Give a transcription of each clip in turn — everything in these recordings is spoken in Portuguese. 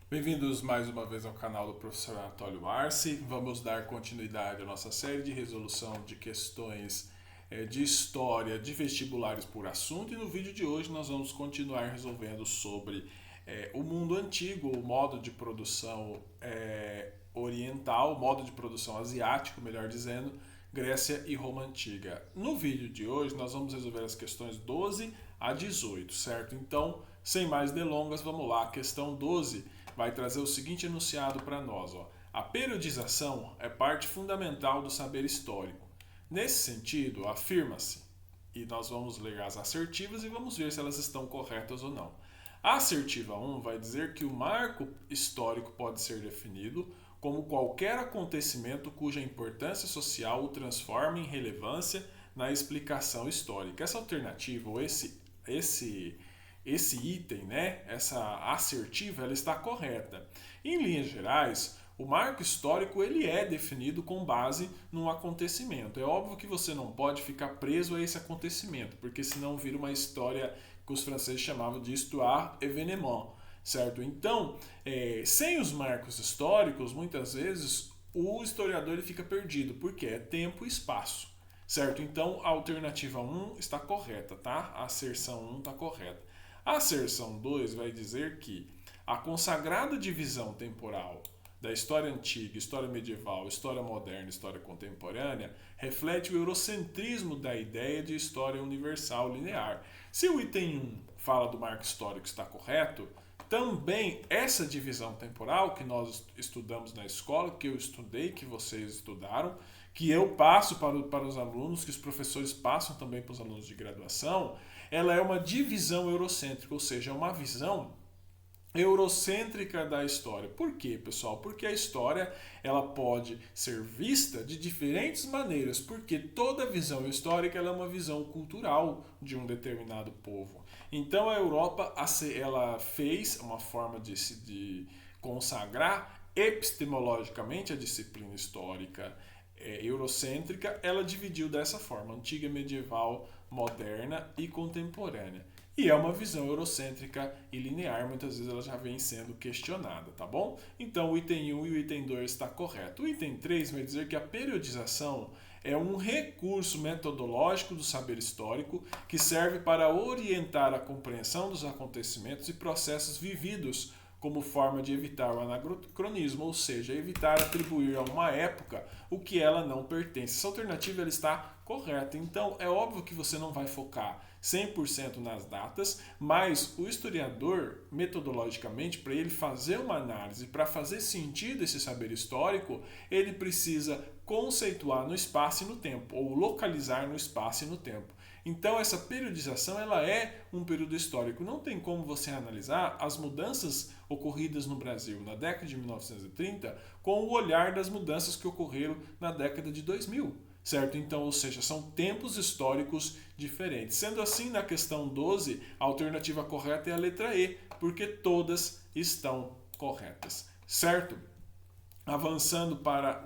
Bem-vindos mais uma vez ao canal do professor Anatólio Arce. Vamos dar continuidade à nossa série de resolução de questões de história de vestibulares por assunto. E no vídeo de hoje nós vamos continuar resolvendo sobre o mundo antigo, o modo de produção oriental, o modo de produção asiático, melhor dizendo, Grécia e Roma Antiga. No vídeo de hoje nós vamos resolver as questões 12 a 18, certo? Então, sem mais delongas, vamos lá. A questão 12 vai trazer o seguinte enunciado para nós. Ó. A periodização é parte fundamental do saber histórico. Nesse sentido, afirma-se, e nós vamos ler as assertivas e vamos ver se elas estão corretas ou não. A assertiva 1 vai dizer que o marco histórico pode ser definido como qualquer acontecimento cuja importância social o transforma em relevância na explicação histórica. Essa alternativa, ou esse item, né, essa assertiva, ela está correta. Em linhas gerais, o marco histórico ele é definido com base num acontecimento. É óbvio que você não pode ficar preso a esse acontecimento, porque senão vira uma história que os franceses chamavam de histoire événement, certo? Então, sem os marcos históricos, muitas vezes o historiador ele fica perdido, porque é tempo e espaço, certo? Então, a alternativa 1 está correta, tá? A asserção 1 está correta. A asserção 2 vai dizer que a consagrada divisão temporal da história antiga, história medieval, história moderna, história contemporânea, reflete o eurocentrismo da ideia de história universal linear. Se o item 1 fala do marco histórico está correto, também essa divisão temporal que nós estudamos na escola, que eu estudei, que vocês estudaram, que eu passo para os alunos, que os professores passam também para os alunos de graduação, ela é uma divisão eurocêntrica, ou seja, é uma visão eurocêntrica da história. Por quê, pessoal? Porque a história ela pode ser vista de diferentes maneiras, porque toda visão histórica ela é uma visão cultural de um determinado povo. Então a Europa ela fez uma forma de consagrar epistemologicamente a disciplina histórica eurocêntrica, ela dividiu dessa forma, antiga, medieval, moderna e contemporânea. E é uma visão eurocêntrica e linear, muitas vezes ela já vem sendo questionada, tá bom? Então o item 1 e o item 2 está correto. O item 3 vai dizer que a periodização é um recurso metodológico do saber histórico que serve para orientar a compreensão dos acontecimentos e processos vividos como forma de evitar o anacronismo, ou seja, evitar atribuir a uma época o que ela não pertence. Essa alternativa ela está correta. Então, é óbvio que você não vai focar 100% nas datas, mas o historiador, metodologicamente, para ele fazer uma análise, para fazer sentido esse saber histórico, ele precisa conceituar no espaço e no tempo, ou localizar no espaço e no tempo. Então essa periodização ela é um período histórico. Não tem como você analisar as mudanças ocorridas no Brasil na década de 1930 com o olhar das mudanças que ocorreram na década de 2000. Certo? Então, ou seja, são tempos históricos diferentes. Sendo assim, na questão 12, a alternativa correta é a letra E, porque todas estão corretas. Certo? Avançando para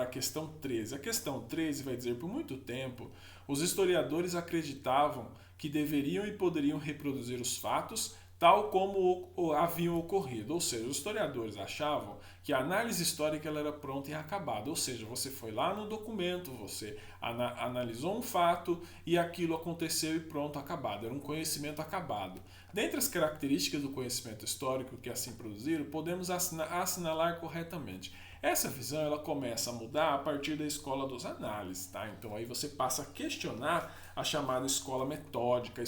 a questão 13. A questão 13 vai dizer: por muito tempo, os historiadores acreditavam que deveriam e poderiam reproduzir os fatos tal como haviam ocorrido. Ou seja, os historiadores achavam que a análise histórica ela era pronta e acabada. Ou seja, você foi lá no documento, você analisou um fato e aquilo aconteceu e pronto, acabado. Era um conhecimento acabado. Dentre as características do conhecimento histórico que assim produziram, podemos assinalar corretamente. Essa visão ela começa a mudar a partir da escola dos análises, tá? Então aí você passa a questionar a chamada escola metódica,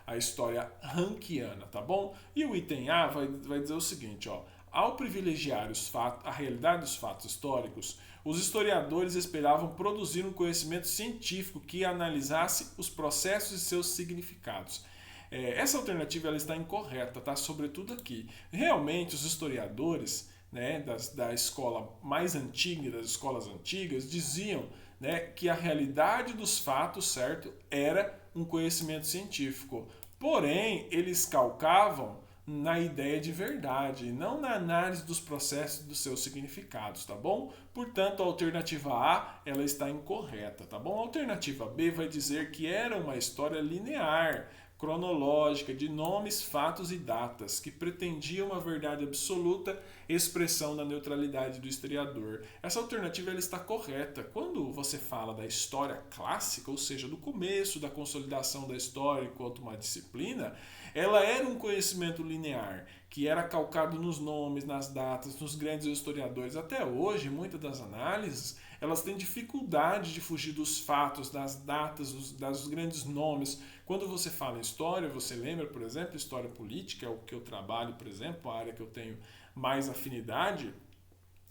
a história rankiana, tá bom? E o item A vai dizer o seguinte, ó: ao privilegiar a realidade dos fatos históricos, os historiadores esperavam produzir um conhecimento científico que analisasse os processos e seus significados. Essa alternativa ela está incorreta, tá? Sobretudo aqui. Realmente os historiadores, né, da escola mais antiga, das escolas antigas, diziam, né, que a realidade dos fatos, certo, era um conhecimento científico. Porém, eles calcavam na ideia de verdade, não na análise dos processos e dos seus significados, tá bom? Portanto, a alternativa A, ela está incorreta, tá bom? A alternativa B vai dizer que era uma história linear, cronológica de nomes, fatos e datas, que pretendia uma verdade absoluta, expressão da neutralidade do historiador. Essa alternativa ela está correta. Quando você fala da história clássica, ou seja, do começo da consolidação da história enquanto uma disciplina, ela era um conhecimento linear, que era calcado nos nomes, nas datas, nos grandes historiadores. Até hoje, muitas das análises, elas têm dificuldade de fugir dos fatos, das datas, dos grandes nomes. Quando você fala em história, você lembra, por exemplo, história política, é o que eu trabalho, por exemplo, a área que eu tenho mais afinidade.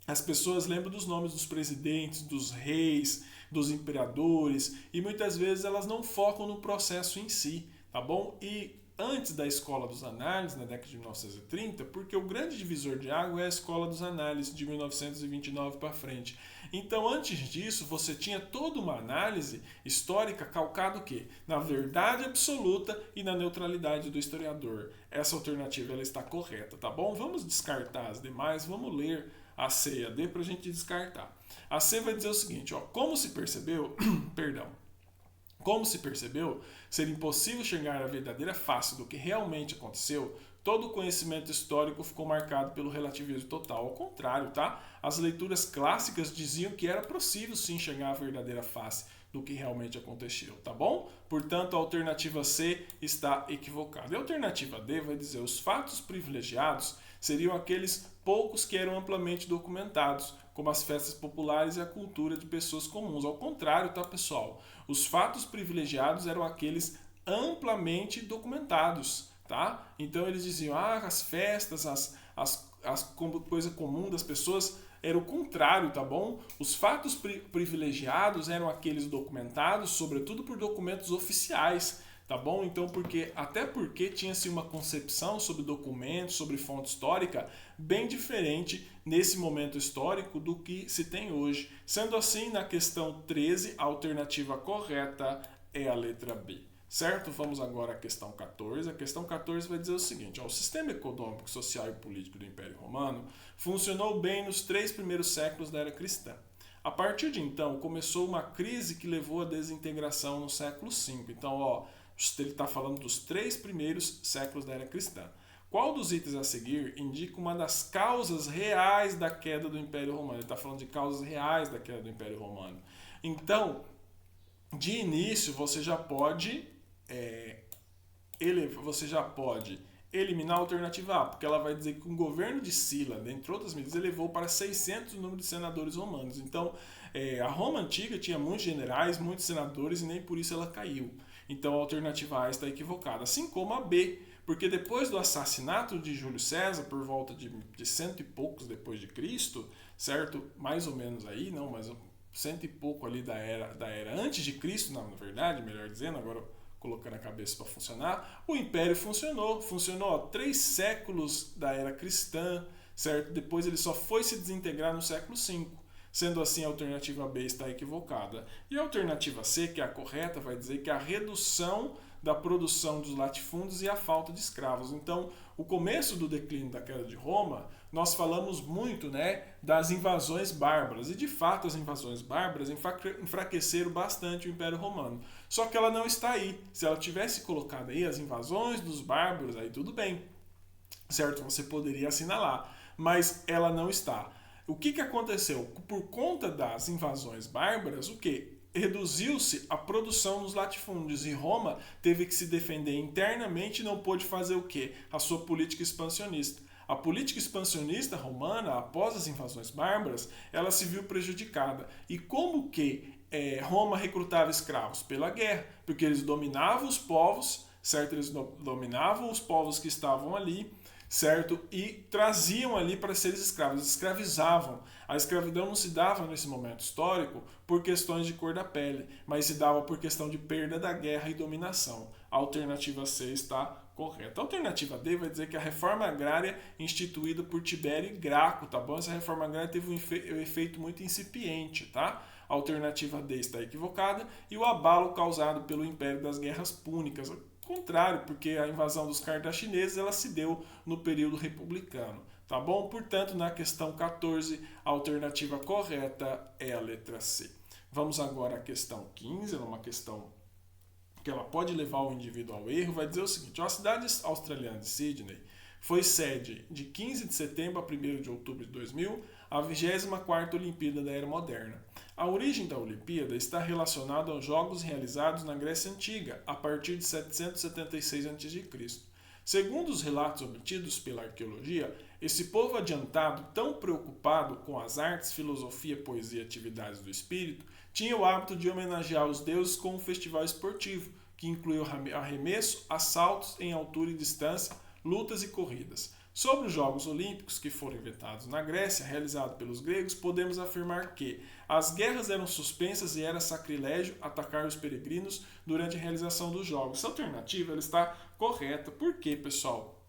As pessoas lembram dos nomes dos presidentes, dos reis, dos imperadores, e muitas vezes elas não focam no processo em si, tá bom? E antes da escola dos análises, na década de 1930, porque o grande divisor de água é a escola dos análises de 1929 para frente. Então, antes disso, você tinha toda uma análise histórica calcada o quê? Na verdade absoluta e na neutralidade do historiador. Essa alternativa ela está correta, tá bom? Vamos descartar as demais, vamos ler a C e a D para a gente descartar. A C vai dizer o seguinte, ó, como se percebeu, perdão, como se percebeu, ser impossível chegar à verdadeira face do que realmente aconteceu, todo o conhecimento histórico ficou marcado pelo relativismo total. Ao contrário, tá? As leituras clássicas diziam que era possível sim chegar à verdadeira face do que realmente aconteceu, tá bom? Portanto, a alternativa C está equivocada. E a alternativa D vai dizer os fatos privilegiados seriam aqueles poucos que eram amplamente documentados, como as festas populares e a cultura de pessoas comuns. Ao contrário, tá, pessoal? Os fatos privilegiados eram aqueles amplamente documentados, tá? Então eles diziam, as festas, as coisa comum das pessoas, era o contrário, tá bom? Os fatos privilegiados eram aqueles documentados, sobretudo por documentos oficiais, tá bom? Então, até porque tinha-se uma concepção sobre documentos, sobre fonte histórica, bem diferente nesse momento histórico do que se tem hoje. Sendo assim, na questão 13, a alternativa correta é a letra B. Certo? Vamos agora à questão 14. A questão 14 vai dizer o seguinte, ó, o sistema econômico, social e político do Império Romano funcionou bem nos 3 primeiros séculos da era cristã. A partir de então, começou uma crise que levou à desintegração no século V. Então, ó, ele está falando dos 3 primeiros séculos da era cristã. Qual dos itens a seguir indica uma das causas reais da queda do Império Romano? Ele está falando de causas reais da queda do Império Romano. Então, de início, você já pode eliminar a alternativa A, porque ela vai dizer que o governo de Sila, dentre outras medidas, elevou para 600 o número de senadores romanos. Então, a Roma antiga tinha muitos generais, muitos senadores, e nem por isso ela caiu. Então, a alternativa A está equivocada. Assim como a B, porque depois do assassinato de Júlio César, por volta de cento e poucos depois de Cristo, certo? Mais ou menos aí, não, mas cento e pouco ali da era antes de Cristo, não, na verdade, melhor dizendo, agora colocando a cabeça para funcionar, o Império funcionou 3 séculos da era cristã, certo? Depois ele só foi se desintegrar no século V. Sendo assim, a alternativa B está equivocada. E a alternativa C, que é a correta, vai dizer que a redução da produção dos latifúndios e a falta de escravos. Então, o começo do declínio da queda de Roma, nós falamos muito, das invasões bárbaras. E, de fato, as invasões bárbaras enfraqueceram bastante o Império Romano. Só que ela não está aí. Se ela tivesse colocado aí as invasões dos bárbaros, aí tudo bem, certo? Você poderia assinalar. Mas ela não está. O que aconteceu? Por conta das invasões bárbaras, o que? Reduziu-se a produção dos latifúndios e Roma teve que se defender internamente e não pôde fazer o quê? A sua política expansionista. A política expansionista romana, após as invasões bárbaras, ela se viu prejudicada. E como que Roma recrutava escravos? Pela guerra, porque eles dominavam os povos, certo? Eles dominavam os povos que estavam ali, certo? E traziam ali para seres escravos, escravizavam. A escravidão não se dava nesse momento histórico por questões de cor da pele, mas se dava por questão de perda da guerra e dominação. A alternativa C está correta. A alternativa D vai dizer que a reforma agrária instituída por Tibério e Graco, tá bom? Essa reforma agrária teve um efeito muito incipiente, tá? A alternativa D está equivocada e o abalo causado pelo Império das Guerras Púnicas, contrário, porque a invasão dos cartagineses ela se deu no período republicano, tá bom? Portanto, na questão 14, a alternativa correta é a letra C. Vamos agora à questão 15, uma questão que ela pode levar o indivíduo ao erro, vai dizer o seguinte: a cidade australiana de Sydney foi sede de 15 de setembro a 1º de outubro de 2000, a 24ª Olimpíada da Era Moderna. A origem da Olimpíada está relacionada aos jogos realizados na Grécia Antiga, a partir de 776 a.C. Segundo os relatos obtidos pela arqueologia, esse povo adiantado, tão preocupado com as artes, filosofia, poesia e atividades do espírito, tinha o hábito de homenagear os deuses com um festival esportivo, que incluiu arremesso, assaltos em altura e distância, lutas e corridas. Sobre os Jogos Olímpicos, que foram inventados na Grécia, realizados pelos gregos, podemos afirmar que as guerras eram suspensas e era sacrilégio atacar os peregrinos durante a realização dos Jogos. Essa alternativa ela está correta. Por quê, pessoal?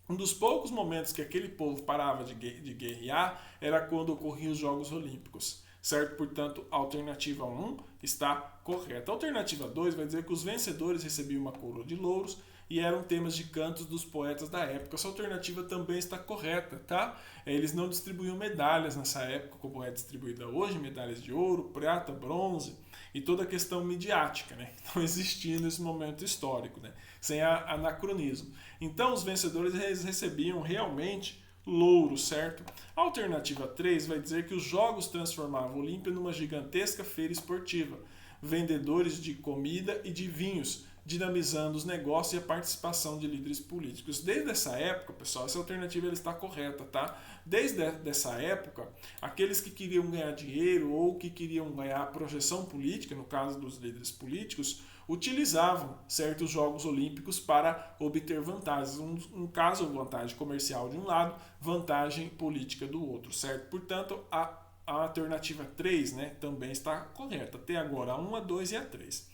Um dos poucos momentos que aquele povo parava de guerrear era quando ocorriam os Jogos Olímpicos. Certo? Portanto, a alternativa 1 está correta. A alternativa 2 vai dizer que os vencedores recebiam uma coroa de louros e eram temas de cantos dos poetas da época. Essa alternativa também está correta, tá? Eles não distribuíam medalhas nessa época, como é distribuída hoje, medalhas de ouro, prata, bronze e toda a questão midiática, né? Não existia nesse momento histórico, né? Sem anacronismo. Então, os vencedores recebiam realmente louro, certo? A alternativa 3 vai dizer que os jogos transformavam a Olímpia numa gigantesca feira esportiva, vendedores de comida e de vinhos, dinamizando os negócios e a participação de líderes políticos. Desde essa época, pessoal, essa alternativa ela está correta, tá? Desde essa época, aqueles que queriam ganhar dinheiro ou que queriam ganhar projeção política, no caso dos líderes políticos, utilizavam certos Jogos Olímpicos para obter vantagens. Um caso, vantagem comercial de um lado, vantagem política do outro, certo? Portanto, a alternativa 3, né, também está correta. Até agora, a 1, a 2 e a 3.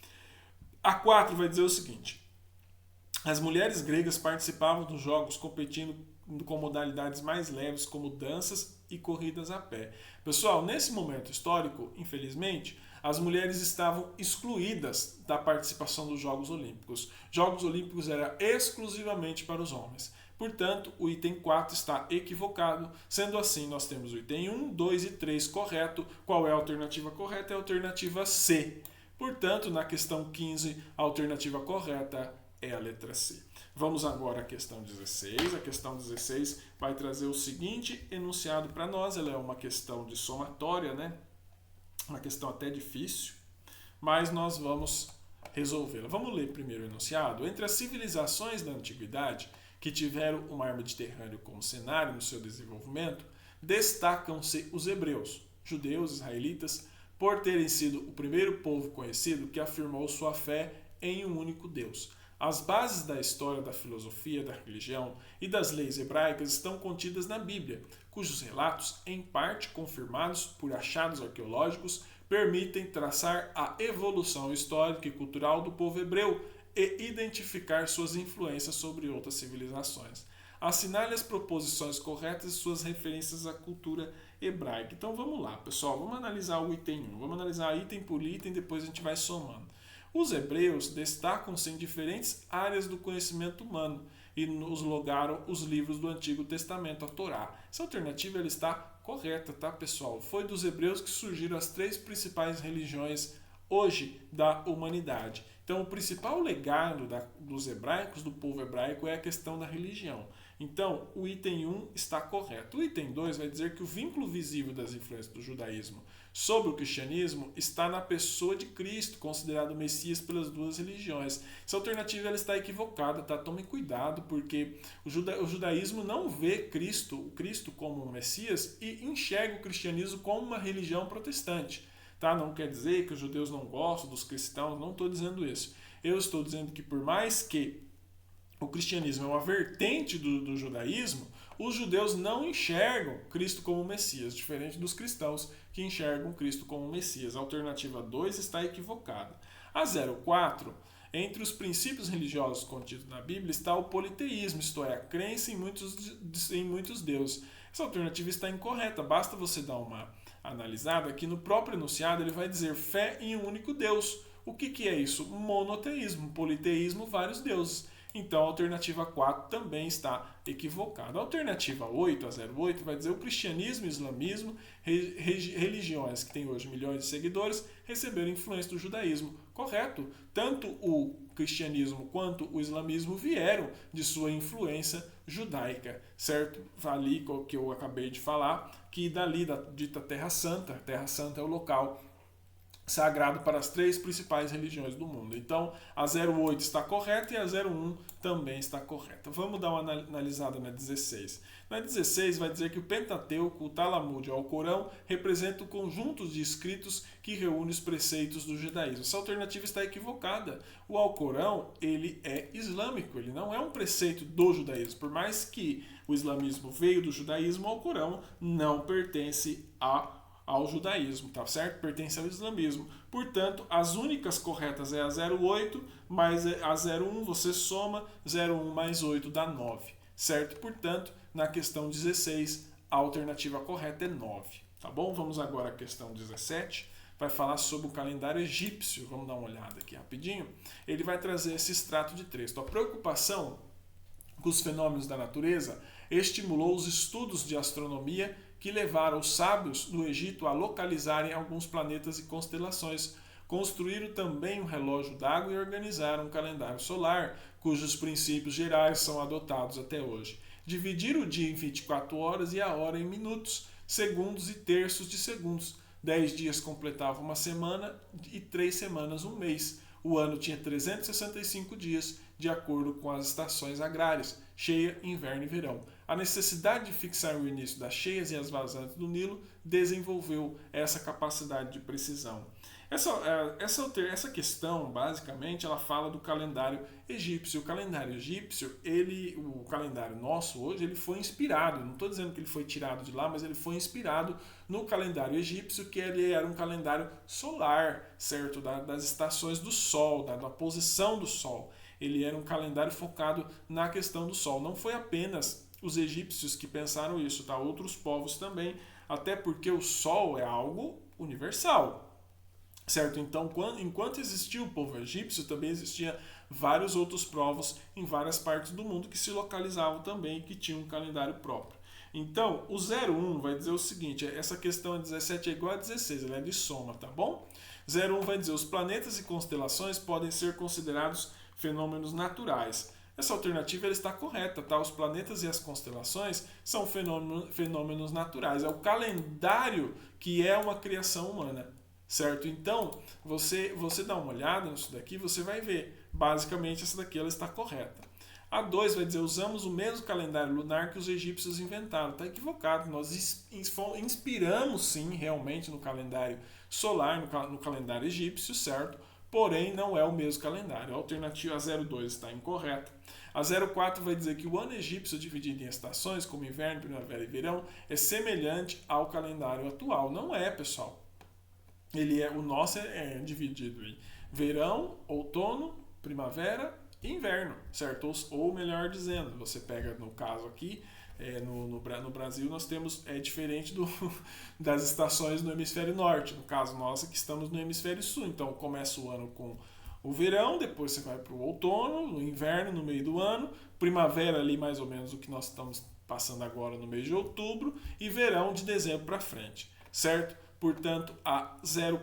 A 4 vai dizer o seguinte: as mulheres gregas participavam dos jogos competindo com modalidades mais leves, como danças e corridas a pé. Pessoal, nesse momento histórico, infelizmente, as mulheres estavam excluídas da participação dos Jogos Olímpicos. Jogos Olímpicos era exclusivamente para os homens. Portanto, o item 4 está equivocado. Sendo assim, nós temos o item 1, 2 e 3 correto. Qual é a alternativa correta? É a alternativa C. Portanto, na questão 15, a alternativa correta é a letra C. Vamos agora à questão 16. A questão 16 vai trazer o seguinte enunciado para nós. Ela é uma questão de somatória, né? Uma questão até difícil, mas nós vamos resolvê-la. Vamos ler primeiro o enunciado. Entre as civilizações da antiguidade que tiveram o mar Mediterrâneo como cenário no seu desenvolvimento, destacam-se os hebreus, judeus, israelitas, por terem sido o primeiro povo conhecido que afirmou sua fé em um único Deus. As bases da história da filosofia, da religião e das leis hebraicas estão contidas na Bíblia, cujos relatos, em parte confirmados por achados arqueológicos, permitem traçar a evolução histórica e cultural do povo hebreu e identificar suas influências sobre outras civilizações. Assinale as proposições corretas e suas referências à cultura hebraica. Então vamos lá, pessoal, vamos analisar o item 1. Vamos analisar item por item, depois a gente vai somando. Os hebreus destacam-se em diferentes áreas do conhecimento humano e nos logaram os livros do Antigo Testamento, a Torá. Essa alternativa ela está correta, tá, pessoal? Foi dos hebreus que surgiram as 3 principais religiões hoje da humanidade. Então, o principal legado dos hebraicos, do povo hebraico, é a questão da religião. Então, o item 1 está correto. O item 2 vai dizer que o vínculo visível das influências do judaísmo sobre o cristianismo está na pessoa de Cristo, considerado o Messias pelas duas religiões. Essa alternativa ela está equivocada, tá? Tomem cuidado, porque o judaísmo não vê o Cristo como um Messias e enxerga o cristianismo como uma religião protestante. Tá? Não quer dizer que os judeus não gostam dos cristãos, não estou dizendo isso. Eu estou dizendo que por mais que o cristianismo é uma vertente do judaísmo, os judeus não enxergam Cristo como Messias, diferente dos cristãos que enxergam Cristo como Messias. A alternativa 2 está equivocada. A 04, entre os princípios religiosos contidos na Bíblia está o politeísmo, isto é, a crença em muitos deuses. Essa alternativa está incorreta, basta você dar uma analisada que no próprio enunciado ele vai dizer fé em um único Deus. O que é isso? Monoteísmo, politeísmo, vários deuses. Então a alternativa 4 também está equivocada. A alternativa 8, a 08, vai dizer o cristianismo e o islamismo, religiões que têm hoje milhões de seguidores, receberam influência do judaísmo. correto. Tanto o cristianismo quanto o islamismo vieram de sua influência judaica, certo? Ali que eu acabei de falar, que dali da dita Terra Santa é o local sagrado para as três principais religiões do mundo. Então, a 08 está correta e a 01 também está correta. Vamos dar uma analisada na 16. Na 16 vai dizer que o Pentateuco, o Talmud e o Alcorão representam conjuntos de escritos que reúnem os preceitos do judaísmo. Essa alternativa está equivocada. O Alcorão, ele é islâmico, ele não é um preceito do judaísmo. Por mais que o islamismo veio do judaísmo, o Alcorão não pertence ao judaísmo, tá certo? Pertence ao islamismo. Portanto, as únicas corretas é a 08 mais a 01, você soma 01 mais 8 dá 9, certo? Portanto, na questão 16, a alternativa correta é 9, tá bom? Vamos agora à questão 17, vai falar sobre o calendário egípcio. Vamos dar uma olhada aqui rapidinho. Ele vai trazer esse extrato de texto. A preocupação com os fenômenos da natureza estimulou os estudos de astronomia que levaram os sábios do Egito a localizarem alguns planetas e constelações. Construíram também um relógio d'água e organizaram um calendário solar, cujos princípios gerais são adotados até hoje. Dividiram o dia em 24 horas e a hora em minutos, segundos e terços de segundos. 10 dias completavam uma semana e 3 semanas um mês. O ano tinha 365 dias, de acordo com as estações agrárias, cheia, inverno e verão. A necessidade de fixar o início das cheias e as vazantes do Nilo desenvolveu essa capacidade de precisão. Essa questão, basicamente, ela fala do calendário egípcio. O calendário egípcio, o calendário nosso hoje, ele foi inspirado, não estou dizendo que ele foi tirado de lá, mas ele foi inspirado no calendário egípcio, que ele era um calendário solar, certo? Das estações do Sol, da posição do Sol. Ele era um calendário focado na questão do Sol. Não foi apenas os egípcios que pensaram isso, tá? Outros povos também, até porque o Sol é algo universal, certo? Então, enquanto existia o povo egípcio, também existia vários outros povos em várias partes do mundo que se localizavam também, que tinham um calendário próprio. Então, o 01 vai dizer o seguinte, essa questão 17 é igual a 16, ela é de soma, tá bom? 01 vai dizer, os planetas e constelações podem ser considerados fenômenos naturais. Essa alternativa ela está correta, tá? Os planetas e as constelações são fenômenos naturais. É o calendário que é uma criação humana, certo? Então, você dá uma olhada nisso daqui, você vai ver. Basicamente, essa daqui ela está correta. A 2 vai dizer, usamos o mesmo calendário lunar que os egípcios inventaram. Está equivocado, nós inspiramos sim, realmente, no calendário solar, no calendário egípcio, certo? Porém, não é o mesmo calendário. A alternativa 02 está incorreta. A 04 vai dizer que o ano egípcio, dividido em estações, como inverno, primavera e verão, é semelhante ao calendário atual. Não é, pessoal. O nosso é dividido em verão, outono, primavera e inverno, certo? Ou melhor dizendo, você pega no caso aqui, no Brasil nós temos diferente das estações no hemisfério norte. No caso nosso que estamos no hemisfério sul, então começa o ano com o verão, depois você vai para o outono, o inverno no meio do ano, primavera ali mais ou menos o que nós estamos passando agora no mês de outubro e verão de dezembro para frente, certo? Portanto, a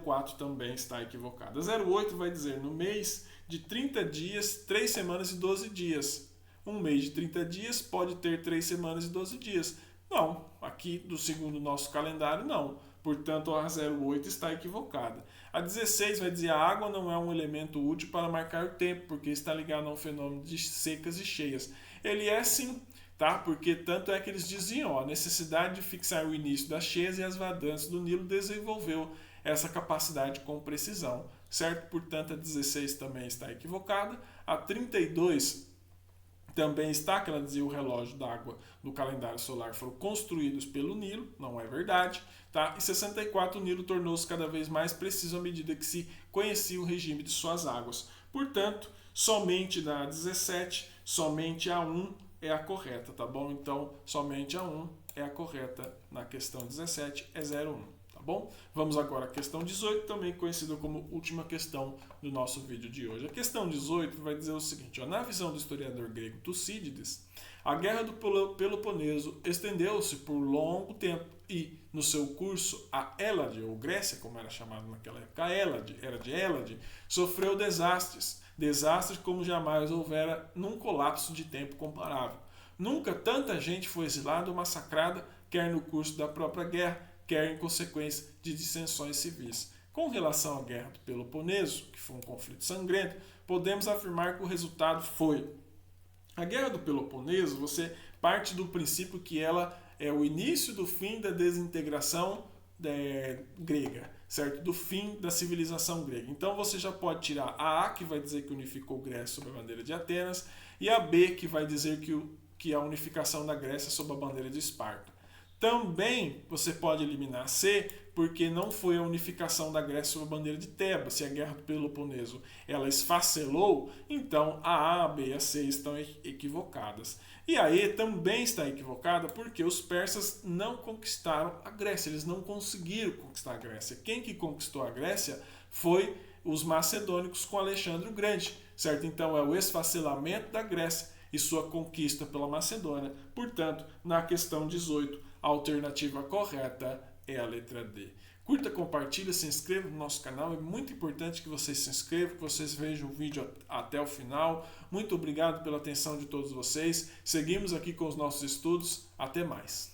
04 também está equivocada. A 08 vai dizer no mês de 30 dias, 3 semanas e 12 dias. Um mês de 30 dias pode ter 3 semanas e 12 dias. Não, aqui do segundo nosso calendário não. Portanto, a 08 está equivocada. A 16 vai dizer a água não é um elemento útil para marcar o tempo, porque está ligado a um fenômeno de secas e cheias. Ele é sim, tá? Porque tanto é que eles diziam, a necessidade de fixar o início das cheias e as vazantes do Nilo desenvolveu essa capacidade com precisão, certo? Portanto, a 16 também está equivocada. A 32 também está, que ela dizia o relógio d'água do calendário solar foram construídos pelo Nilo, não é verdade, tá? E 64 o Nilo tornou-se cada vez mais preciso à medida que se conhecia o regime de suas águas. Portanto, somente na 17, somente a 1 é a correta, tá bom? Então, somente a 1 é a correta na questão 17, é 01, tá bom? Vamos agora à questão 18, também conhecida como última questão do nosso vídeo de hoje. A questão 18 vai dizer o seguinte, ó, na visão do historiador grego Tucídides, a Guerra do Peloponeso estendeu-se por longo tempo e, no seu curso, a Hélade, ou Grécia, como era chamada naquela época, a Hélade, era de Hélade, sofreu desastres como jamais houvera num colapso de tempo comparável. Nunca tanta gente foi exilada ou massacrada, quer no curso da própria guerra, quer em consequência de dissensões civis. Com relação à Guerra do Peloponeso, que foi um conflito sangrento, podemos afirmar que o resultado foi: a Guerra do Peloponeso, você parte do princípio que ela é o início do fim da desintegração grega, certo? Do fim da civilização grega. Então você já pode tirar a que vai dizer que unificou Grécia sob a bandeira de Atenas, e a B, que vai dizer que a unificação da Grécia sob a bandeira de Esparta. Também você pode eliminar a C, porque não foi a unificação da Grécia sob a bandeira de Tebas. Se a Guerra do Peloponeso ela esfacelou, então a B e a C estão equivocadas. E a E também está equivocada porque os persas não conquistaram a Grécia, eles não conseguiram conquistar a Grécia. Quem que conquistou a Grécia foi os macedônicos com Alexandre o Grande, certo? Então é o esfacelamento da Grécia e sua conquista pela Macedônia. Portanto, na questão 18, a alternativa correta é a letra D. Curta, compartilha, se inscreva no nosso canal. É muito importante que vocês se inscrevam, que vocês vejam o vídeo até o final. Muito obrigado pela atenção de todos vocês. Seguimos aqui com os nossos estudos. Até mais.